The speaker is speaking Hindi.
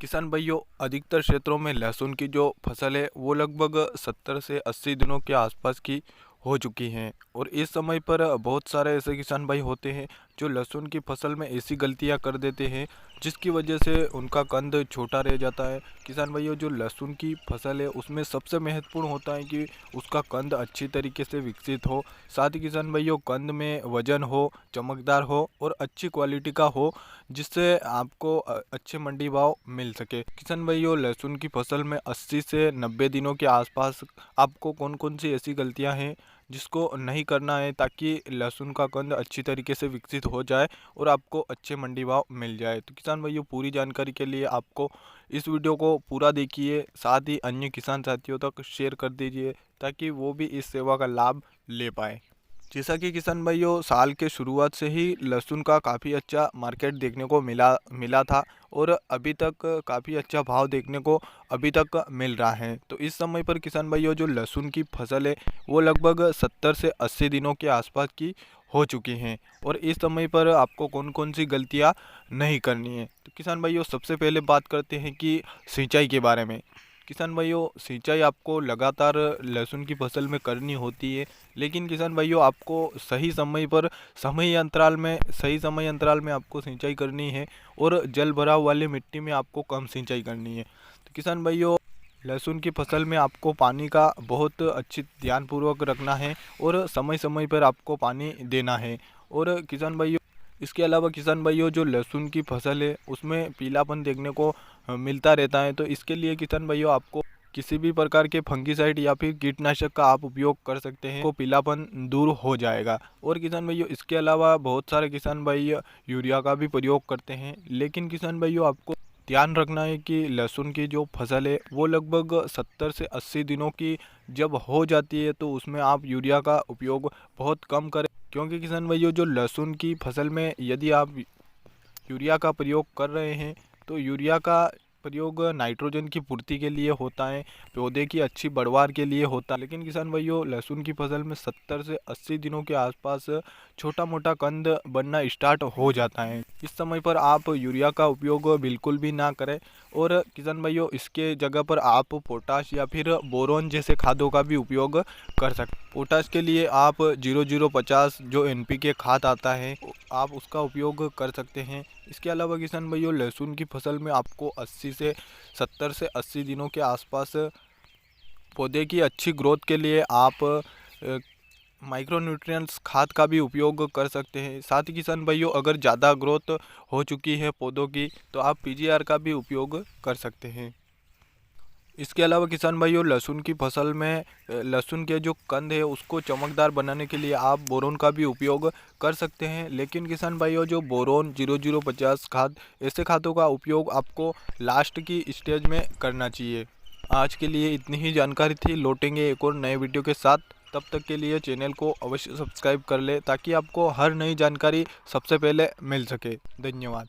किसान भाइयों, अधिकतर क्षेत्रों में लहसुन की जो फसल है वो लगभग 70 से 80 दिनों के आसपास की हो चुकी हैं। और इस समय पर बहुत सारे ऐसे किसान भाई होते हैं जो लहसुन की फसल में ऐसी गलतियां कर देते हैं जिसकी वजह से उनका कंद छोटा रह जाता है। किसान भाइयों, जो लहसुन की फसल है उसमें सबसे महत्वपूर्ण होता है कि उसका कंद अच्छी तरीके से विकसित हो। साथ ही किसान भाइयों, कंद में वजन हो, चमकदार हो और अच्छी क्वालिटी का हो, जिससे आपको अच्छे मंडी भाव मिल सके। किसान भाइयों, लहसुन की फसल में 80 से 90 दिनों के आसपास आपको कौन कौन सी ऐसी गलतियां हैं जिसको नहीं करना है ताकि लहसुन का कंद अच्छी तरीके से विकसित हो जाए और आपको अच्छे मंडी भाव मिल जाए। तो किसान भाइयों, पूरी जानकारी के लिए आपको इस वीडियो को पूरा देखिए, साथ ही अन्य किसान साथियों तक शेयर कर दीजिए ताकि वो भी इस सेवा का लाभ ले पाए। जैसा कि किसान भाइयों, साल के शुरुआत से ही लहसुन का काफ़ी अच्छा मार्केट देखने को मिला था और अभी तक काफ़ी अच्छा भाव देखने को अभी तक मिल रहा है। तो इस समय पर किसान भाइयों, जो लहसुन की फसल है वो लगभग 70 से 80 दिनों के आसपास की हो चुकी हैं। और इस समय पर आपको कौन कौन सी गलतियां नहीं करनी है। तो किसान भाइयों, सबसे पहले बात करते हैं कि सिंचाई के बारे में। किसान भाइयों, सिंचाई आपको लगातार लहसुन की फसल में करनी होती है, लेकिन किसान भाइयों आपको सही समय अंतराल में आपको सिंचाई करनी है और जल भराव वाली मिट्टी में आपको कम सिंचाई करनी है। तो किसान भाइयों, लहसुन की फसल में आपको पानी का बहुत अच्छी ध्यानपूर्वक रखना है और समय समय पर आपको पानी देना है। और किसान भाइयों, इसके अलावा किसान भाइयों, जो लहसुन की फसल है उसमें पीलापन देखने को मिलता रहता है। तो इसके लिए किसान भाइयों आपको किसी भी प्रकार के फंगिसाइड या फिर कीटनाशक का आप उपयोग कर सकते हैं, तो पीलापन दूर हो जाएगा। और किसान भाइयों, इसके अलावा बहुत सारे किसान भाई यूरिया का भी प्रयोग करते हैं, लेकिन किसान भाइयों आपको ध्यान रखना है कि लहसुन की जो फसल है वो लगभग 70 से 80 दिनों की जब हो जाती है तो उसमें आप यूरिया का उपयोग बहुत कम करें। क्योंकि किसान भाइयों, जो लहसुन की फसल में यदि आप यूरिया का प्रयोग कर रहे हैं तो यूरिया का प्रयोग नाइट्रोजन की पूर्ति के लिए होता है, पौधे की अच्छी बढ़वार के लिए होता है। लेकिन किसान भाइयों, लहसुन की फसल में 70 से 80 दिनों के आसपास छोटा मोटा कंद बनना स्टार्ट हो जाता है। इस समय पर आप यूरिया का उपयोग बिल्कुल भी ना करें। और किसान भाइयों, इसके जगह पर आप पोटाश या फिर बोरोन जैसे खादों का भी उपयोग कर सकते हैं। पोटाश के लिए आप 0050 जो NPK खाद आता है आप उसका उपयोग कर सकते हैं। इसके अलावा किसान भाइयों, लहसुन की फसल में आपको 70 से 80 दिनों के आसपास पौधे की अच्छी ग्रोथ के लिए आप माइक्रो न्यूट्रिएंट्स खाद का भी उपयोग कर सकते हैं। साथ ही किसान भाइयों, अगर ज़्यादा ग्रोथ हो चुकी है पौधों की तो आप PGR का भी उपयोग कर सकते हैं। इसके अलावा किसान भाइयों, लहसुन की फसल में लहसुन के जो कंद है उसको चमकदार बनाने के लिए आप बोरोन का भी उपयोग कर सकते हैं। लेकिन किसान भाइयों, जो बोरोन 0050 खाद, ऐसे खादों का उपयोग आपको लास्ट की स्टेज में करना चाहिए। आज के लिए इतनी ही जानकारी थी, लौटेंगे एक और नए वीडियो के साथ। तब तक के लिए चैनल को अवश्य सब्सक्राइब कर ले ताकि आपको हर नई जानकारी सबसे पहले मिल सके। धन्यवाद।